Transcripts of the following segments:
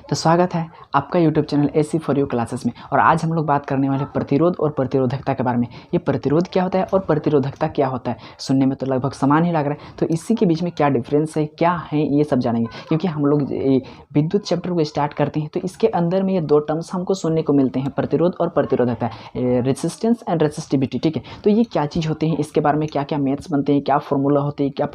तो स्वागत है आपका YouTube channel AC for you classes में। और आज हम लोग बात करने वाले प्रतिरोध और प्रतिरोधकता के बारे में। ये प्रतिरोध क्या होता है और प्रतिरोधकता क्या होता है, सुनने में तो लगभग समान ही लग रहा है। तो इसी के बीच में क्या डिफरेंस है, क्या है, ये सब जानेंगे। क्योंकि हम लोग विद्युत चैप्टर को स्टार्ट करते हैं तो इसके अंदर में ये दो टर्म्स हमको सुनने को मिलते हैं, प्रतिरोध और प्रतिरोधकता, रेजिस्टेंस एंड रेजिस्टिविटी। ठीक है, तो ये क्या चीज़ होते हैं, इसके बारे में क्या क्या मैथ्स बनते हैं, क्या फॉर्मूला होते हैं, क्या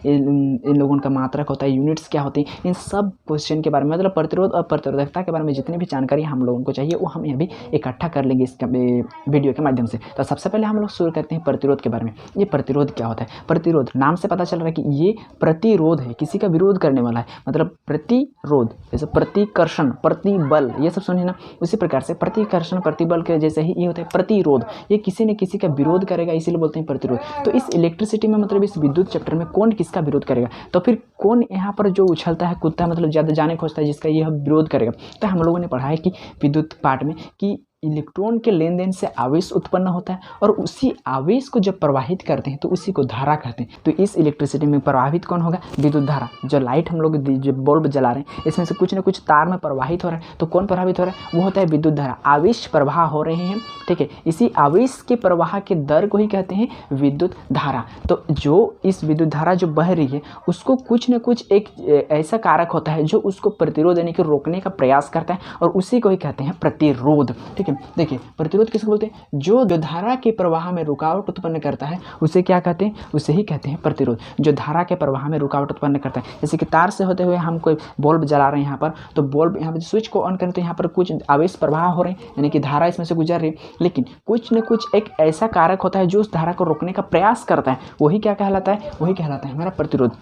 इन लोगों का मात्रक होता है, यूनिट्स क्या होती हैं, इन सब क्वेश्चन के बारे में, मतलब प्रतिरोध और प्रतिरोधकता के बारे में जितनी भी जानकारी हम लोगों को चाहिए वो हम यहाँ भी इकट्ठा कर लेंगे इस वीडियो के माध्यम से। तो सबसे पहले हम लोग शुरू करते हैं प्रतिरोध के बारे में। ये प्रतिरोध क्या होता है? प्रतिरोध नाम से पता चल रहा है कि ये प्रतिरोध है, किसी का विरोध करने वाला है। मतलब प्रतिरोध जैसे प्रतिकर्षण, प्रतिबल, ये सब सुनिए ना। उसी प्रकार से प्रतिकर्षण प्रतिबल के जैसे ही ये होता है प्रतिरोध, ये किसी न किसी का विरोध करेगा, इसीलिए बोलते हैं प्रतिरोध। तो इस इलेक्ट्रिसिटी में, मतलब इस विद्युत चैप्टर में कौन किसका विरोध करेगा? तो फिर कौन यहाँ पर जो उछलता है, कूदता है, मतलब ज़्यादा जाने खोजता है, जिसका यह विरोध करेगा। तो हम लोगों ने पढ़ा है कि विद्युत पाठ में कि इलेक्ट्रॉन के लेन देन से आवेश उत्पन्न होता है और उसी आवेश को जब प्रवाहित करते हैं तो उसी को धारा कहते हैं। तो इस इलेक्ट्रिसिटी में प्रवाहित कौन होगा? विद्युत धारा। जो लाइट हम लोग जो बल्ब जला रहे हैं इसमें से कुछ ना कुछ तार में प्रवाहित हो रहा है, तो कौन प्रभावित हो रहा है? वो होता है विद्युत धारा। आवेश प्रवाह हो रहे हैं, ठीक है। इसी आवेश के प्रवाह के दर को ही कहते हैं विद्युत धारा। तो जो इस विद्युत धारा जो बह रही है उसको कुछ न कुछ एक ऐसा कारक होता है जो उसको प्रतिरोध यानी कि रोकने का प्रयास करता है और उसी को ही कहते हैं प्रतिरोध। ठीक है, देखिए प्रतिरोध किसको बोलते हैं? जो धारा के प्रवाह में रुकावट उत्पन्न करता है उसे क्या कहते हैं? उसे ही कहते हैं प्रतिरोध। जो धारा के प्रवाह में रुकावट उत्पन्न करता है, जैसे कि तार से होते हुए हम कोई बल्ब जला रहे हैं यहाँ पर, तो बल्ब यहाँ पर स्विच को ऑन करें तो यहाँ पर कुछ आवेश प्रवाह हो रहे हैं, यानी कि धारा इसमें से गुजर रही है, लेकिन कुछ न कुछ एक ऐसा कारक होता है जो उस धारा को रोकने का प्रयास करता है, वही क्या कहलाता है? वही कहलाता है हमारा प्रतिरोध।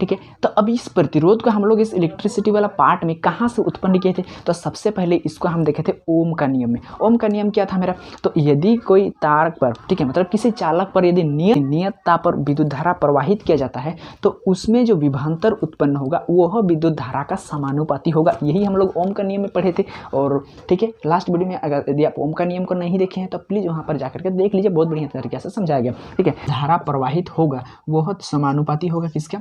ठीक है, तो अब इस प्रतिरोध को हम लोग इस इलेक्ट्रिसिटी वाला पार्ट में कहाँ से उत्पन्न किए थे? तो सबसे पहले इसको हम देखे थे ओम का नियम में। ओम का नियम क्या था मेरा? तो यदि कोई तार पर, ठीक है, मतलब किसी चालक पर यदि नियत ताप पर विद्युत धारा प्रवाहित किया जाता है तो उसमें जो विभवांतर उत्पन्न होगा वह विद्युत धारा का समानुपाती होगा। यही हम लोग ओम का नियम में पढ़े थे। और ठीक है, लास्ट वीडियो में अगर यदि आप ओम का नियम को नहीं देखे हैं तो प्लीज़ वहाँ पर जाकर के देख लीजिए, बहुत बढ़िया तरीके से समझाया गया। ठीक है, धारा प्रवाहित होगा वह समानुपाती होगा किसका?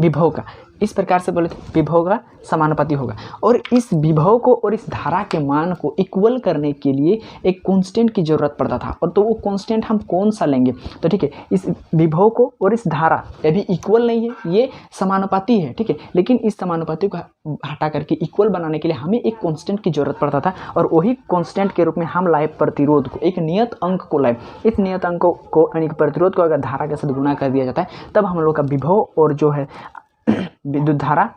विभव का। इस प्रकार से बोले थे विभव का समानुपाती होगा। और इस विभव को और इस धारा के मान को इक्वल करने के लिए एक कांस्टेंट की जरूरत पड़ता था। और तो वो कांस्टेंट हम कौन सा लेंगे? तो ठीक है, इस विभव को और इस धारा, ये भी इक्वल नहीं है, ये समानुपाती है, ठीक है, लेकिन इस समानुपाती को हटा करके इक्वल बनाने के लिए हमें एक कांस्टेंट की जरूरत पड़ता था। और वही कांस्टेंट के रूप में हम लाए प्रतिरोध को, एक नियत अंक को लाए। इस नियत अंक को यानी कि प्रतिरोध को अगर धारा के साथ गुणा कर दिया जाता है तब हम लोग का विभव और जो है विद्युत धारा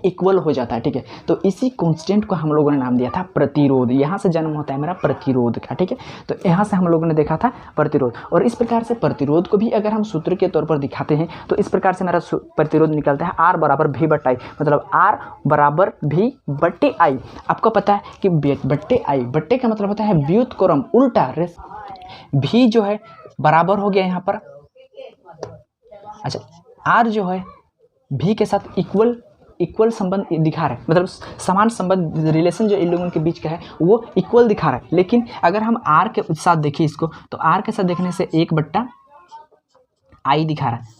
इक्वल हो जाता है। ठीक है, तो इसी कांस्टेंट को हम लोगों ने नाम दिया था प्रतिरोध। यहाँ से जन्म होता है मेरा प्रतिरोध का। ठीक है, तो यहाँ से हम लोगों ने देखा था प्रतिरोध। और इस प्रकार से प्रतिरोध को भी अगर हम सूत्र के तौर पर दिखाते हैं तो इस प्रकार से मेरा प्रतिरोध निकलता है R बराबर V बट्टा I, मतलब R बराबर V बट्टे I। आपको पता है कि बट्टे I, बट्टे का मतलब होता है व्युत्क्रम, उल्टा। V जो है बराबर हो गया यहाँ पर, अच्छा, R जो है भी के साथ इक्वल संबंध दिखा रहा है, मतलब समान संबंध, रिलेशन जो इन लोगों के बीच का है वो इक्वल दिखा रहा है। लेकिन अगर हम R के साथ देखें इसको, तो R के साथ देखने से 1 बट्टा I दिखा रहा है।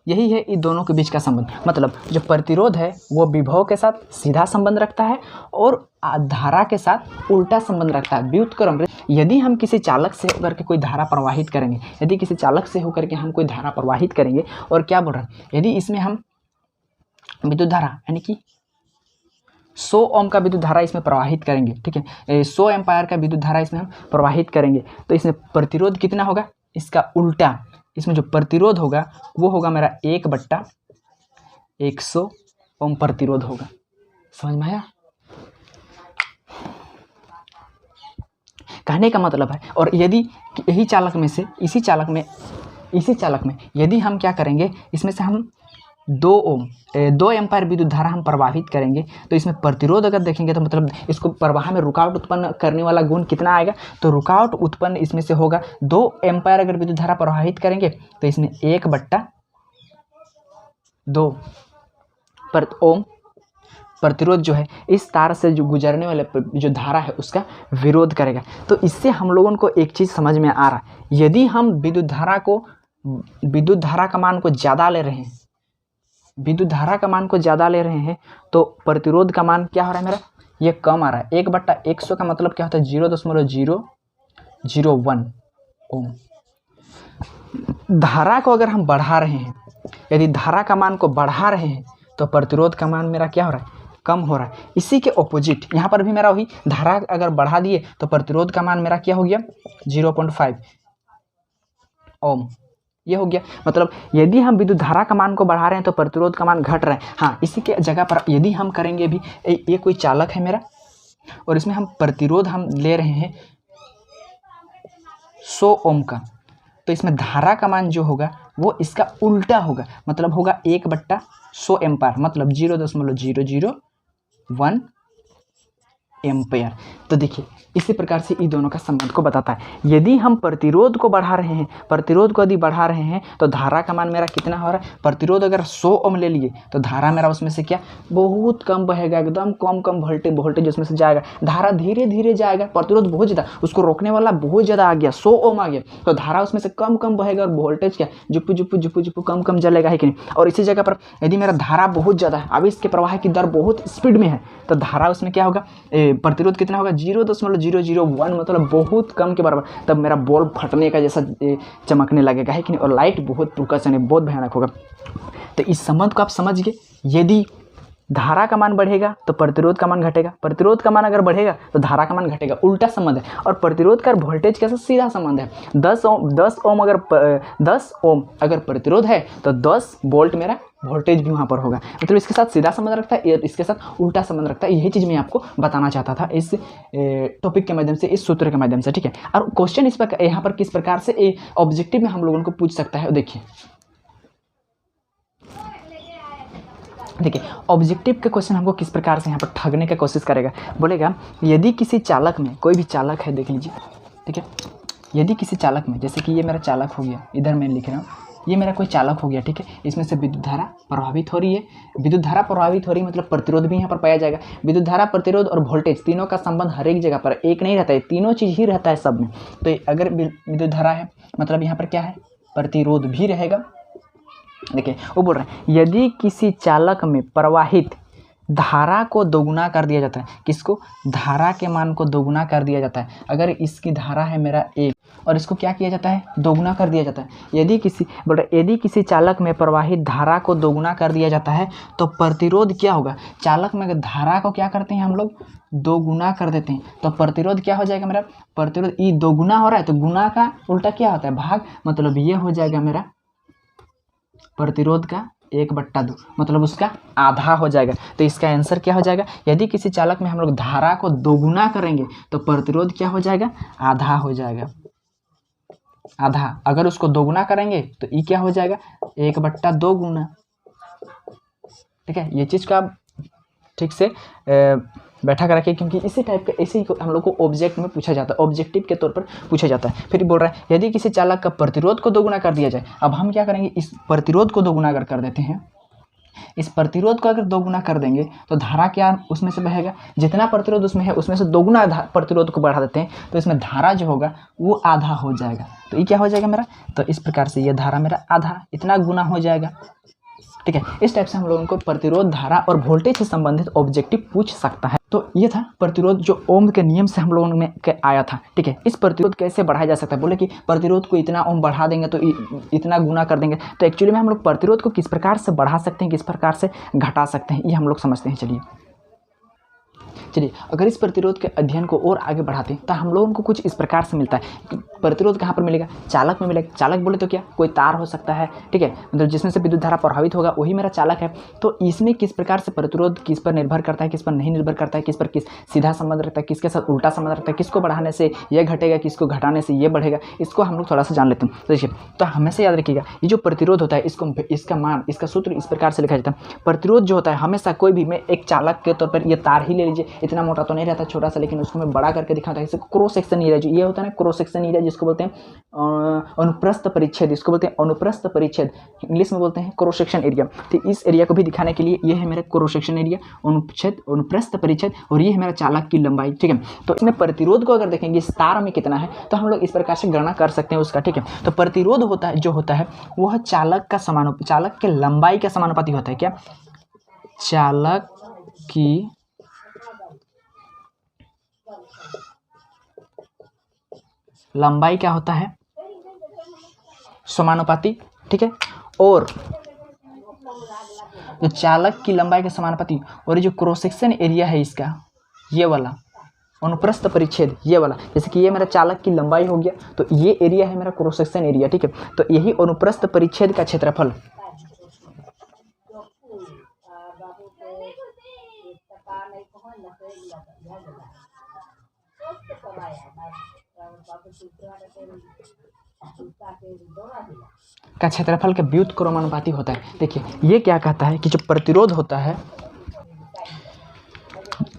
यही है इन दोनों के बीच का संबंध। मतलब जो प्रतिरोध है वो विभव के साथ सीधा संबंध रखता है और धारा के साथ उल्टा संबंध रखता है, व्युत्क्रम। यदि हम किसी चालक से होकर के कोई धारा प्रवाहित करेंगे, यदि किसी चालक से होकर के हम कोई धारा प्रवाहित करेंगे, और क्या बोल रहा है, यदि इसमें हम विद्युत धारा यानी कि 100 ओम का विद्युत धारा इसमें प्रवाहित करेंगे, ठीक है, 100 एम्पायर का विद्युत धारा इसमें हम प्रवाहित करेंगे, तो इसमें प्रतिरोध कितना होगा? इसका उल्टा, इसमें जो प्रतिरोध होगा वो होगा मेरा 1 बट्टा 100 ओम प्रतिरोध होगा। समझ में आया? कहने का मतलब है, और यदि यही चालक में से इसी चालक में यदि हम क्या करेंगे, इसमें से हम 2 एम्पायर विद्युत धारा हम प्रवाहित करेंगे, तो इसमें प्रतिरोध अगर देखेंगे तो मतलब इसको प्रवाह में रुकावट उत्पन्न करने वाला गुण कितना आएगा? तो रुकावट उत्पन्न इसमें से होगा 2 एम्पायर अगर विद्युत धारा प्रवाहित करेंगे तो इसमें 1 बट्टा 2 ओम प्रतिरोध जो है इस तार से जो गुजरने वाले जो धारा है उसका विरोध करेगा। तो इससे हम लोगों को एक चीज़ समझ में आ रहा है, यदि हम विद्युत धारा का मान को ज़्यादा ले रहे हैं विद्युत धारा का मान को ज़्यादा ले रहे हैं तो प्रतिरोध का मान क्या हो रहा है मेरा, ये कम आ रहा है। 1/100 का मतलब क्या होता है, 0.001 ओम। धारा को अगर हम बढ़ा रहे हैं, यदि धारा का मान को बढ़ा रहे हैं तो प्रतिरोध का मान मेरा क्या हो रहा है, कम हो रहा है। इसी के ऑपोजिट यहाँ पर भी मेरा वही, धारा अगर बढ़ा दिए तो प्रतिरोध का मान मेरा क्या हो गया, 0.5 ओम, ये हो गया। मतलब यदि हम विद्युत धारा का मान को बढ़ा रहे हैं तो प्रतिरोध का मान घट रहा है। हाँ, इसी के जगह पर यदि हम करेंगे भी, ये कोई चालक है मेरा और इसमें हम प्रतिरोध हम ले रहे हैं 100 ओम का, तो इसमें धारा का मान जो होगा वो इसका उल्टा होगा, मतलब होगा 1/100 एम्पायर, मतलब 0.001 एम्पेयर। तो देखिए इसी प्रकार से इन दोनों का संबंध को बताता है। यदि हम प्रतिरोध को बढ़ा रहे हैं, प्रतिरोध को यदि बढ़ा रहे हैं तो धारा का मान मेरा कितना हो रहा है, प्रतिरोध अगर 100 ओम ले लिए तो धारा मेरा उसमें से क्या, बहुत कम बहेगा, एकदम कम वोल्टेज उसमें से जाएगा। धारा धीरे धीरे जाएगा, प्रतिरोध बहुत ज़्यादा, उसको रोकने वाला बहुत ज़्यादा आ गया, 100 ओम आ गया, तो धारा उसमें से कम बहेगा और वोल्टेज क्या, जुप्पू कम जलेगा, है कि नहीं। और इसी जगह पर यदि मेरा धारा बहुत ज़्यादा है, अब इसके प्रवाह की दर बहुत स्पीड में है, तो धारा उसमें क्या होगा, प्रतिरोध कितना होगा, 0.001, मतलब बहुत कम के बराबर। तब मेरा बॉल्ब फटने का जैसा चमकने लगेगा, है कि नहीं, और लाइट बहुत प्रकाशनीय, बहुत भयानक होगा। तो इस संबंध को आप समझ गए। यदि धारा का मान बढ़ेगा तो प्रतिरोध का मान घटेगा, प्रतिरोध का मान अगर बढ़ेगा तो धारा का मान घटेगा, उल्टा संबंध है। और प्रतिरोध का वोल्टेज के साथ सीधा संबंध है। 10 ओम अगर प्रतिरोध है तो 10 वोल्ट मेरा वोल्टेज भी वहाँ पर होगा, मतलब इसके साथ सीधा संबंध रखता है, इसके साथ उल्टा संबंध रखता है। यही चीज़ मैं आपको बताना चाहता था इस टॉपिक के माध्यम से, इस सूत्र के माध्यम से, ठीक है। और क्वेश्चन इस पर यहाँ पर किस प्रकार से ऑब्जेक्टिव में हम लोगों को पूछ सकता है, देखिए ऑब्जेक्टिव के क्वेश्चन हमको किस प्रकार से यहाँ पर ठगने की कोशिश करेगा। बोलेगा यदि किसी चालक में, कोई भी चालक है देख लीजिए, ठीक है, यदि किसी चालक में, जैसे कि ये मेरा चालक हो गया, इधर मैं लिख रहा हूँ, ये मेरा कोई चालक हो गया, ठीक है, इसमें से विद्युत धारा प्रभावित हो रही है, विद्युत धारा प्रभावित हो रही है मतलब प्रतिरोध भी यहाँ पर पाया जाएगा। विद्युत धारा, प्रतिरोध और वोल्टेज तीनों का संबंध हर एक जगह पर एक नहीं रहता है, तीनों चीज़ ही रहता है सब में। तो अगर विद्युत धारा है मतलब यहाँ पर क्या है, प्रतिरोध भी रहेगा। देखिए वो बोल रहे हैं यदि किसी चालक में प्रवाहित धारा को दोगुना कर दिया जाता है, किसको, धारा के मान को दोगुना कर दिया जाता है। अगर इसकी धारा है मेरा 1 और इसको क्या किया जाता है, दोगुना कर दिया जाता है। यदि किसी चालक में प्रवाहित धारा को दोगुना कर दिया जाता है तो प्रतिरोध क्या होगा, चालक में अगर धारा को क्या करते हैं हम लोग, दोगुना कर देते हैं, तो प्रतिरोध क्या हो जाएगा मेरा, प्रतिरोध ई दोगुना हो रहा है तो गुना का उल्टा क्या होता है, भाग, मतलब ये हो जाएगा मेरा प्रतिरोध का 1/2, मतलब उसका आधा हो जाएगा। तो इसका आंसर क्या हो जाएगा, यदि किसी चालक में हम लोग धारा को दोगुना करेंगे तो प्रतिरोध क्या हो जाएगा, आधा हो जाएगा, आधा। अगर उसको दोगुना करेंगे तो ये क्या हो जाएगा, 1/2 गुना, ठीक है। ये चीज़ का आप ठीक से बैठा कर रखिए, क्योंकि इसी टाइप का, इसी को हम लोग को ऑब्जेक्ट में पूछा जाता है, ऑब्जेक्टिव के तौर पर पूछा जाता है। फिर बोल रहा है यदि किसी चालक का प्रतिरोध को दोगुना कर दिया जाए। अब हम क्या करेंगे, इस प्रतिरोध को दोगुना अगर कर देते हैं, इस प्रतिरोध को अगर दोगुना कर देंगे तो धारा क्या उसमें से बहेगा, जितना प्रतिरोध उसमें है उसमें से दोगुना प्रतिरोध को बढ़ा देते हैं तो इसमें धारा जो होगा वो आधा हो जाएगा। तो ये क्या हो जाएगा मेरा, तो इस प्रकार से ये धारा मेरा आधा, इतना गुना हो जाएगा, ठीक है। इस टाइप से हम लोगों को प्रतिरोध, धारा और वोल्टेज से संबंधित ऑब्जेक्टिव पूछ सकता है। तो ये था प्रतिरोध जो ओम के नियम से हम लोगों में आया था, ठीक है। इस प्रतिरोध कैसे बढ़ाया जा सकता है, बोले कि प्रतिरोध को इतना ओम बढ़ा देंगे तो इतना गुना कर देंगे। तो एक्चुअली में हम लोग प्रतिरोध को किस प्रकार से बढ़ा सकते हैं, किस प्रकार से घटा सकते हैं, ये हम लोग समझते हैं। चलिए अगर इस प्रतिरोध के अध्ययन को और आगे बढ़ाते हैं तो हम लोगों को कुछ इस प्रकार से मिलता है। प्रतिरोध कहाँ पर मिलेगा, चालक में मिलेगा। चालक बोले तो क्या, कोई तार हो सकता है, ठीक है, मतलब जिसमें से विद्युत धारा प्रभावित होगा वही मेरा चालक है। तो इसमें किस प्रकार से प्रतिरोध किस पर निर्भर करता है, किस पर नहीं निर्भर करता है, किस पर किस सीधा संबंध रहता है, किसके साथ उल्टा संबंध रहता है, किसको बढ़ाने से ये घटेगा, किसको घटाने से ये बढ़ेगा, इसको हम लोग थोड़ा सा जान लेते हैं। तो देखिए, तो हमेशा याद रखिएगा ये जो प्रतिरोध होता है इसका मान, इसका सूत्र इस प्रकार से लिखा जाता है। प्रतिरोध जो होता है हमेशा कोई भी, मैं एक चालक के तौर पर ये तार ही ले लीजिए, इतना मोटा तो नहीं रहता, छोटा सा, लेकिन उसको मैं बड़ा करके दिखाता हूँ। इसको क्रॉस सेक्शन एरिया जो ये होता है ना, क्रॉस सेक्शन एरिया जिसको बोलते हैं अनुप्रस्थ परिच्छेद, इसको बोलते हैं अनुप्रस्थ परिच्छेद, इंग्लिश में बोलते हैं क्रॉस सेक्शन एरिया। तो इस एरिया को भी दिखाने के लिए ये है मेरा क्रॉस सेक्शन एरिया, अनुच्छेद, अनुप्रस्थ परिच्छेद, और ये है मेरा चालक की लंबाई। ठीक है, तो इसमें प्रतिरोध को अगर देखेंगे इस तार में कितना है तो हम लोग इस प्रकार से गणना कर सकते हैं उसका। ठीक है, तो प्रतिरोध होता है जो होता है वह चालक का चालक के लंबाई के समानुपाती होता है। क्या? चालक की लंबाई क्या होता है? समानुपाती। ठीक है, और जो चालक की लंबाई के समानुपाती, और ये जो क्रॉस सेक्शन एरिया है इसका, ये वाला अनुप्रस्थ परिच्छेद, ये वाला, जैसे कि ये मेरा चालक की लंबाई हो गया, तो ये एरिया है मेरा क्रॉस सेक्शन एरिया। ठीक है, तो यही अनुप्रस्थ परिच्छेद का क्षेत्रफल का क्षेत्रफल के व्युत्क्रमानुपाती होता है। देखिए ये क्या कहता है कि जो प्रतिरोध होता है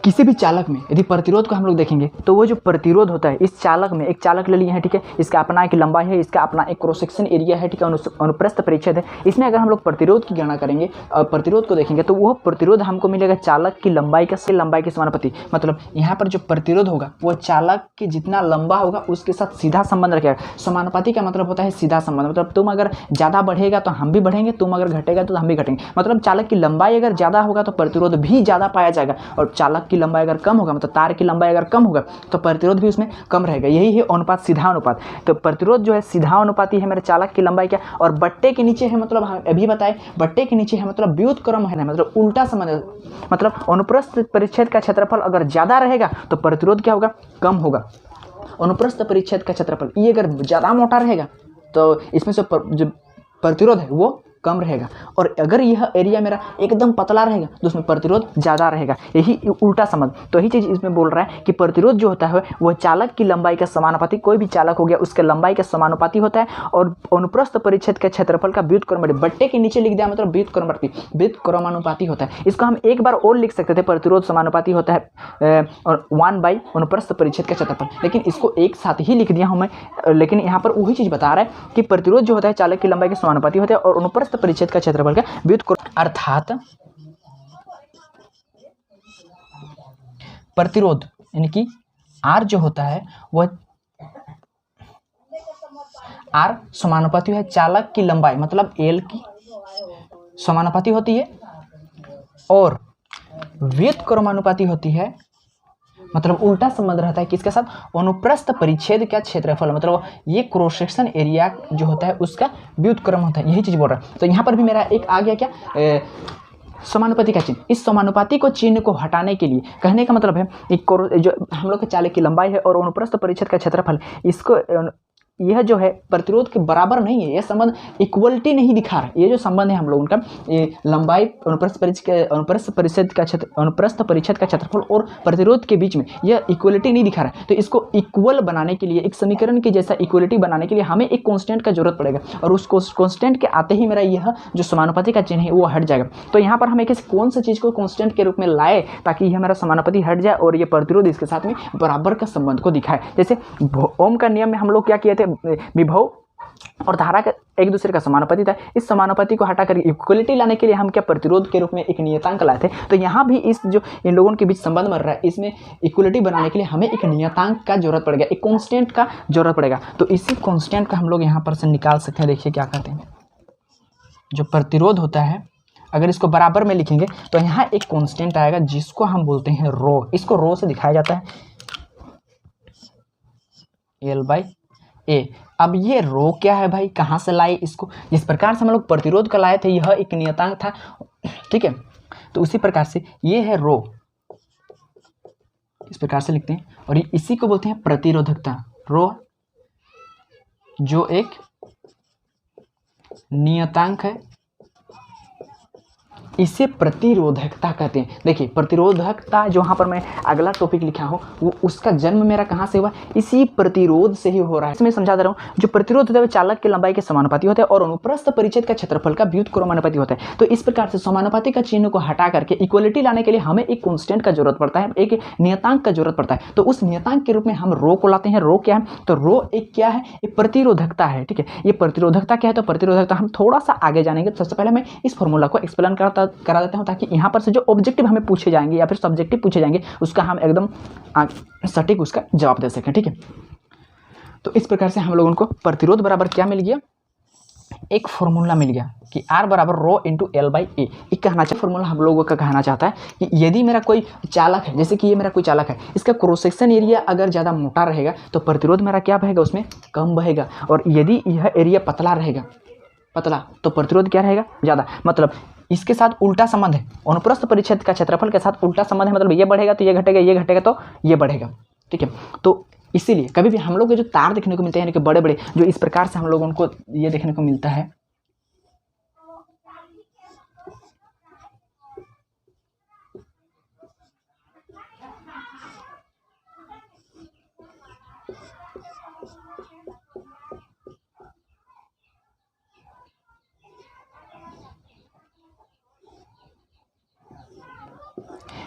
किसी भी चालक में, यदि प्रतिरोध को हम लोग देखेंगे तो वो जो प्रतिरोध होता है इस चालक में, एक चालक ले लिए हैं। ठीक है, इसका अपना एक लंबाई है, इसका अपना एक क्रॉस सेक्शन एरिया है। ठीक है, अनुप्रस्थ परिच्छेद है। इसमें अगर हम लोग प्रतिरोध की गणना करेंगे और प्रतिरोध को देखेंगे तो वह प्रतिरोध हमको मिलेगा चालक की लंबाई के समानुपाती। मतलब यहाँ पर जो प्रतिरोध होगा वो चालक के जितना लंबा होगा उसके साथ सीधा संबंध रखेगा। समानुपाती का मतलब होता है सीधा संबंध, मतलब तुम अगर ज़्यादा बढ़ेगा तो हम भी बढ़ेंगे, तुम अगर घटेगा तो हम भी घटेंगे। मतलब चालक की लंबाई अगर ज़्यादा होगा तो प्रतिरोध भी ज़्यादा पाया जाएगा, और चालक की लंबाई अगर कम होगा, मतलब तार की लंबाई अगर कम होगा तो प्रतिरोध भी उसमें कम रहेगा। यही है अनुपात, सीधा अनुपात। तो प्रतिरोध जो है सीधा अनुपाती है मेरे चालक की लंबाई क्या, और बट्टे के नीचे है, मतलब हम अभी बताए बट्टे के नीचे है मतलब व्युत्क्रम है, मतलब उल्टा संबंध, मतलब अनुप्रस्थ परिच्छेद का क्षेत्रफल अगर ज़्यादा रहेगा तो प्रतिरोध क्या होगा? कम होगा। अनुप्रस्थ परिच्छेद का क्षेत्रफल ये अगर ज़्यादा मोटा रहेगा तो इसमें से जो प्रतिरोध है वो कम रहेगा, और अगर यह एरिया मेरा एकदम पतला रहेगा तो उसमें प्रतिरोध ज़्यादा रहेगा। यही उल्टा संबंध, तो यही चीज़ इसमें बोल रहा है कि प्रतिरोध जो होता है वह चालक की लंबाई के समानुपाती, कोई भी चालक हो गया उसके लंबाई के समानुपाती होता है, और अनुप्रस्थ परिच्छेद के क्षेत्रफल का व्युत्क्रमानुपाती, बट्टे के नीचे लिख दिया मतलब व्युत्क्रमानुपाती होता है। इसको हम एक बार और लिख सकते थे, प्रतिरोध समानुपाती होता है 1/, अनुप्रस्थ परिच्छेद का क्षेत्रफल, लेकिन इसको एक साथ ही लिख दिया हूँ मैं। लेकिन यहाँ पर वही चीज़ बता रहा है कि प्रतिरोध जो होता है चालक की लंबाई के समानुपाती होता है, और अनुप्रस्थ परिच्छेद का क्षेत्रफल का व्युत्क्रम, अर्थात प्रतिरोध यानी कि R जो होता है वह R समानुपाती है चालक की लंबाई, मतलब L की समानुपाती होती है, और व्युत्क्रमानुपाती होती है, मतलब उल्टा संबंध रहता है किसके साथ? अनुप्रस्थ परिच्छेद का क्षेत्रफल, मतलब ये क्रॉस सेक्शन एरिया जो होता है उसका व्युत्क्रम होता है। यही चीज़ बोल रहा है। तो यहाँ पर भी मेरा एक आ गया क्या, समानुपाती का चिन्ह। इस समानुपाती को चिन्ह को हटाने के लिए कहने का मतलब है एक जो हम लोग के चालक की लंबाई है और अनुप्रस्थ परिच्छेद का क्षेत्रफल, इसको यह जो है प्रतिरोध के बराबर नहीं है, यह संबंध इक्वलिटी नहीं दिखा रहा है। ये जो संबंध है हम लोगों का, ये लंबाई अनुप्रस्थ परिच्छेद का क्षेत्रफल और प्रतिरोध के बीच में यह इक्वलिटी नहीं दिखा रहा है। तो इसको इक्वल बनाने के लिए, एक समीकरण के जैसा इक्वलिटी बनाने के लिए हमें एक कांस्टेंट का जरूरत पड़ेगा, और उस कांस्टेंट के आते ही मेरा यह जो समानुपाती का चिन्ह है वो हट जाएगा। तो यहाँ पर हमें कौन सा चीज़ को कांस्टेंट के रूप में लाए ताकि यह मेरा समानुपाती हट जाए और ये प्रतिरोध इसके साथ में बराबर का संबंध को दिखाए। जैसे ओम का नियम में हम लोग क्या किए थे, विभव और धारा का एक दूसरे का समानुपाती था। इस समानुपाती को हटाकर इक्वलिटी लाने के लिए हम क्या प्रतिरोध के रूप में एक नियतांक लाए थे। तो यहाँ भी इस जो इन लोगों के बीच संबंध बन रहा है, इसमें इक्वलिटी बनाने के लिए हमें एक नियतांक का जरूरत पड़ेगा, एक कांस्टेंट का जरूरत पड़ेगा। तो इसी कांस्टेंट का हम लोग यहाँ पर से निकाल सकते हैं। देखिए क्या कहते हैं, जो प्रतिरोध होता है अगर इसको बराबर में लिखेंगे तो यहाँ एक कांस्टेंट आएगा जिसको हम बोलते हैं रो। इसको रो से दिखाया जाता है L/A। अब ये रो क्या है भाई, कहाँ से लाए इसको? जिस प्रकार से हम लोग प्रतिरोध का लाए थे यह एक नियतांक था, ठीक है, तो उसी प्रकार से ये है रो, इस प्रकार से लिखते हैं, और इसी को बोलते हैं प्रतिरोधकता। रो जो एक नियतांक है इसे प्रतिरोधकता कहते हैं। देखिए प्रतिरोधकता जो यहाँ पर मैं अगला टॉपिक लिखा हूँ वो उसका जन्म मेरा कहाँ से हुआ, इसी प्रतिरोध से ही हो रहा है। इसमें समझा दे रहा हूँ, जो प्रतिरोध होता है वो चालक की लंबाई के समानुपाती होता है और अनुप्रस्थ परिच्छेद का क्षेत्रफल का व्युत्क्रमानुपाती होता है। तो इस प्रकार से समानुपाती का चिन्ह को हटा करके इक्वलिटी लाने के लिए हमें एक कांस्टेंट का जरूरत पड़ता है, एक नियतांक का जरूरत पड़ता है। तो उस नियतांक के रूप में हम रो को लाते हैं। रो क्या है, तो रो एक क्या है, एक प्रतिरोधकता है। ठीक है, ये प्रतिरोधकता क्या है, तो प्रतिरोधकता हम थोड़ा सा आगे जानेंगे। सबसे पहले मैं इस फॉर्मूला को एक्सप्लेन करा देता हूँ, ताकि यहाँ पर से जो ऑब्जेक्टिव हमें पूछे जाएंगे या फिर सब्जेक्टिव पूछे जाएंगे उसका हम एकदम सटीक उसका जवाब दे सकें। ठीक है, तो इस प्रकार से हम लोगों को प्रतिरोध बराबर क्या मिल गया, एक फॉर्मूला मिल गया कि R बराबर रो इंटू एल बाई ए। एक कहना चाहिए फॉर्मूला हम लोगों का कहना चाहता है कि यदि मेरा कोई चालक है, जैसे कि ये मेरा कोई चालक है, इसका क्रॉस सेक्शन एरिया अगर ज़्यादा मोटा रहेगा तो प्रतिरोध मेरा क्या बहेगा, उसमें कम बहेगा। और यदि यह एरिया पतला रहेगा, पतला, तो प्रतिरोध क्या रहेगा, ज़्यादा। मतलब इसके साथ उल्टा संबंध है, अनुप्रस्थ परिच्छेद का क्षेत्रफल के साथ उल्टा संबंध है। मतलब ये बढ़ेगा तो ये घटेगा, ये घटेगा तो ये बढ़ेगा। ठीक है, तो इसीलिए कभी भी हम लोग के जो तार देखने को मिलते हैं, यानी कि बड़े बड़े, जो इस प्रकार से हम लोगों को ये देखने को मिलता है,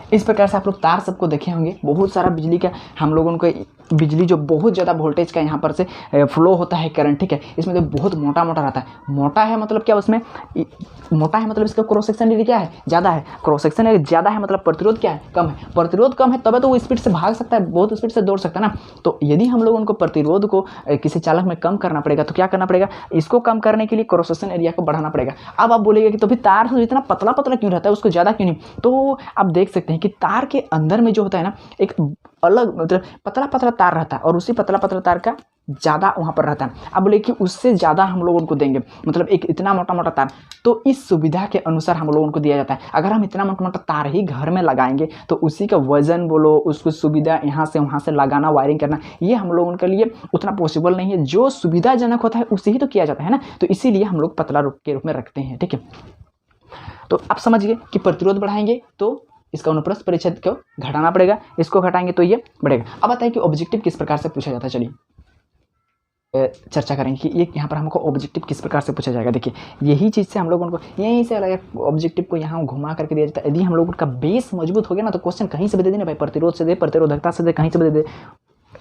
इस प्रकार से आप लोग तार सबको देखे होंगे। बहुत सारा बिजली का हम लोगों को, बिजली जो बहुत ज़्यादा वोल्टेज का यहाँ पर से फ्लो होता है करंट। ठीक है, इसमें तो बहुत मोटा मोटा रहता है। मोटा है मतलब क्या, उसमें मोटा है मतलब इसका क्रॉस सेक्शन एरिया क्या है, ज़्यादा है। क्रॉस सेक्शन एरिया ज़्यादा है मतलब प्रतिरोध क्या है, कम है। प्रतिरोध कम है तब तो वो स्पीड से भाग सकता है, बहुत स्पीड से दौड़ सकता है ना। तो यदि हम लोगों को प्रतिरोध को किसी चालक में कम करना पड़ेगा तो क्या करना पड़ेगा, इसको कम करने के लिए क्रॉस सेक्शन एरिया को बढ़ाना पड़ेगा। अब आप बोलेंगे कि तो भी तार इतना पतला पतला क्यों रहता है, उसको ज़्यादा क्यों नहीं। तो आप देख सकते हैं कि तार के अंदर में जो होता है ना, एक अलग मतलब पतला पतला तार रहता है और उसी पतला पतला तार का ज़्यादा वहाँ पर रहता है। अब बोले कि उससे ज़्यादा हम लोग उनको देंगे, मतलब एक इतना मोटा मोटा तार, तो इस सुविधा के अनुसार हम लोगों को दिया जाता है। अगर हम इतना मोटा मोटा तार ही घर में लगाएंगे तो उसी का वजन बोलो, उसको सुविधा यहाँ से वहाँ से लगाना, वायरिंग करना, ये हम लोगों के लिए उतना पॉसिबल नहीं है। जो सुविधाजनक होता है उसे ही तो किया जाता है ना। तो इसीलिए हम लोग पतला रूप के रूप में रखते हैं। ठीक है, तो आप समझिए कि प्रतिरोध बढ़ाएंगे तो इसका अनुप्रस्थ परिच्छेद को घटाना पड़ेगा, इसको घटाएंगे तो ये बढ़ेगा। अब बताइए कि ऑब्जेक्टिव किस प्रकार से पूछा जाता है। चलिए चर्चा करेंगे कि ये यहाँ पर हमको ऑब्जेक्टिव किस प्रकार से पूछा जाएगा। देखिए यही चीज़ से हम लोगों को यहीं से अलग ऑब्जेक्टिव को यहाँ घुमा करके दिया जाता है। यदि हम लोगों का बेस मजबूत हो गया ना तो क्वेश्चन कहीं से भी दे देना भाई, प्रतिरोध से दे, प्रतिरोधकता से दे, कहीं से भी दे दे,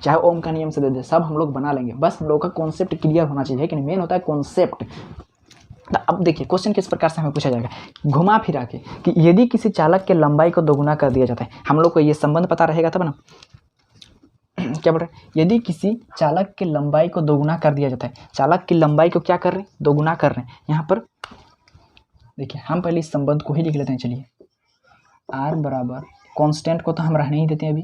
चाहे ओम का नियम से दे दे, सब हम लोग बना लेंगे। बस हम लोग का कॉन्सेप्ट क्लियर होना चाहिए कि मेन होता है कॉन्सेप्ट। अब देखिए क्वेश्चन किस प्रकार से हमें पूछा जाएगा, घुमा फिरा के, कि यदि किसी चालक के लंबाई को दोगुना कर दिया जाता है, हम लोग को ये संबंध पता रहेगा तब ना। क्या बोल रहे हैं, यदि किसी चालक के लंबाई को दोगुना कर दिया जाता है, चालक की लंबाई को क्या कर रहे हैं, दोगुना कर रहे हैं। यहाँ पर देखिए हम पहले इस संबंध को ही लिख लेते हैं। चलिए R बराबर कांस्टेंट को तो हम रहने ही देते हैं अभी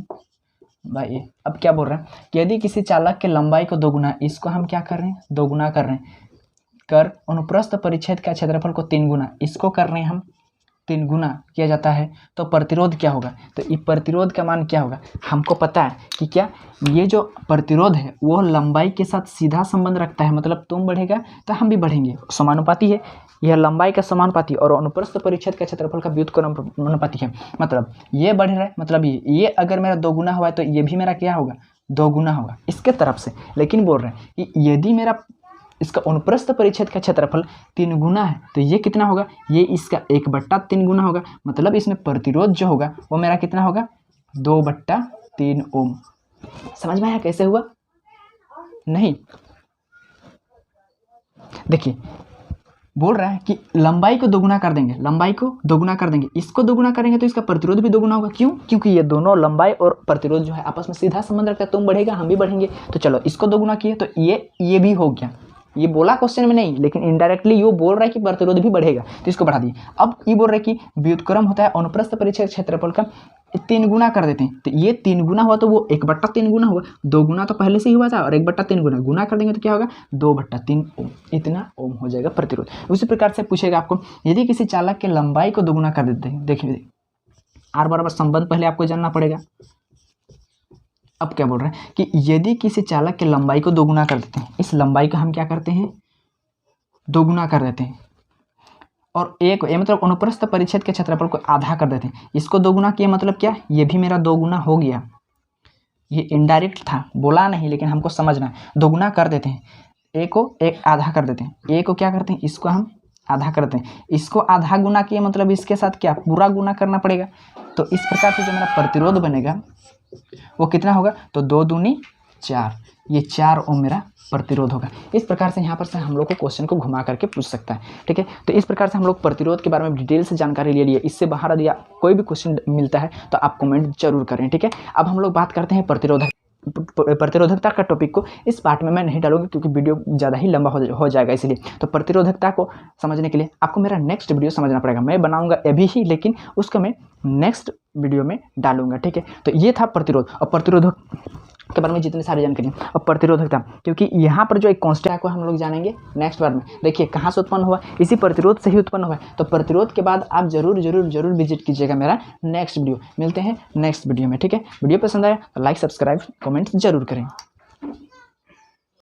भाई। अब क्या बोल रहे हैं कि यदि किसी चालक के लंबाई को दोगुना, इसको हम क्या कर रहे हैं, दोगुना कर रहे हैं, कर अनुप्रस्थ परिच्छेद का क्षेत्रफल को 3 गुना, इसको कर रहे हैं हम 3 गुना किया जाता है, तो प्रतिरोध क्या होगा, तो ये प्रतिरोध का मान क्या होगा, हमको पता है कि क्या ये जो प्रतिरोध है वो लंबाई के साथ सीधा संबंध रखता है। मतलब तुम बढ़ेगा तो हम भी बढ़ेंगे, समानुपाती है। यह लंबाई का समानुपाती और अनुप्रस्थ परिच्छेद का क्षेत्रफल का व्युत्क्रमानुपाती है। मतलब ये बढ़ रहा है, मतलब ये अगर मेरा 2 गुना हुआ है तो ये भी मेरा क्या होगा, 2 गुना होगा इसके तरफ से। लेकिन बोल रहे हैं कि यदि मेरा इसका अनुप्रस्थ परिच्छेद का क्षेत्रफल 3 गुना है तो ये कितना होगा, ये इसका 1/3 गुना होगा। मतलब इसमें प्रतिरोध जो होगा वो मेरा कितना होगा, 2/3 ओम। समझ में आया कैसे हुआ, नहीं? देखिए बोल रहा है कि लंबाई को दोगुना कर देंगे, लंबाई को दोगुना कर देंगे, इसको दोगुना करेंगे तो इसका प्रतिरोध भी दोगुना होगा। क्यों, क्योंकि ये दोनों लंबाई और प्रतिरोध जो है आपस में सीधा संबंध रखता है। तुम बढ़ेगा हम भी बढ़ेंगे, तो चलो इसको दोगुना किए तो ये भी हो गया। ये बोला क्वेश्चन में नहीं, लेकिन इनडायरेक्टली ये बोल रहा है कि प्रतिरोध भी बढ़ेगा, तो इसको बढ़ा दिए। अब ये बोल रहा है कि व्युत्क्रम होता है अनुप्रस्थ परिच्छेद क्षेत्रफल का 3 गुना कर देते हैं, तो ये 3 गुना हुआ तो वो 1/3 गुना हुआ। 2 गुना तो पहले से ही हुआ था और 1/3 गुना कर देंगे तो क्या होगा, 2/3 ओम। इतना ओम हो जाएगा प्रतिरोध। उसी प्रकार से पूछेगा आपको, यदि किसी चालक के लंबाई को दोगुना कर देते हैं, देखिए R बराबर संबंध पहले आपको जानना पड़ेगा। अब क्या बोल रहे हैं कि यदि किसी चालक के लंबाई को दोगुना कर देते हैं, इस लंबाई को हम क्या करते हैं, दोगुना कर देते हैं, और एक ये मतलब अनुप्रस्थ परिच्छेद के क्षेत्रफल को आधा कर देते हैं। इसको 2 गुना किए मतलब क्या, ये भी मेरा 2 गुना हो गया। ये इनडायरेक्ट था, बोला नहीं, लेकिन हमको समझना है। 2 गुना कर देते हैं, ए को एक आधा कर देते हैं, ए को क्या करते हैं, इसको हम आधा करते हैं। इसको आधा गुना किए मतलब इसके साथ क्या पूरा गुना करना पड़ेगा। तो इस प्रकार से जो मेरा प्रतिरोध बनेगा वो कितना होगा, तो 2 दूनी 4, ये 4 ओम मेरा प्रतिरोध होगा। इस प्रकार से यहाँ पर से हम लोग को क्वेश्चन को घुमा करके पूछ सकता है। ठीक है, तो इस प्रकार से हम लोग प्रतिरोध के बारे में डिटेल से जानकारी ले लिए। इससे बाहर यदि कोई भी क्वेश्चन मिलता है तो आप कमेंट जरूर करें। ठीक है, अब हम लोग बात करते हैं प्रतिरोधकता का टॉपिक को। इस पार्ट में मैं नहीं डालूंगा क्योंकि वीडियो ज़्यादा ही लंबा हो जाएगा, इसलिए तो प्रतिरोधकता को समझने के लिए आपको मेरा नेक्स्ट वीडियो समझना पड़ेगा। मैं बनाऊंगा अभी ही, लेकिन उसको मैं नेक्स्ट वीडियो में डालूंगा। ठीक है, तो ये था प्रतिरोध और प्रतिरोधक के बारे में जितनी सारी जानकारी और प्रतिरोधकता, क्योंकि यहाँ पर जो एक कांस्टेंट को हम लोग जानेंगे नेक्स्ट बार में। देखिए कहाँ से उत्पन्न हुआ, इसी प्रतिरोध से ही उत्पन्न हुआ है। तो प्रतिरोध के बाद आप जरूर विजिट कीजिएगा मेरा नेक्स्ट वीडियो। मिलते हैं नेक्स्ट वीडियो में। ठीक है, वीडियो पसंद आया तो लाइक, सब्सक्राइब, कमेंट जरूर करें।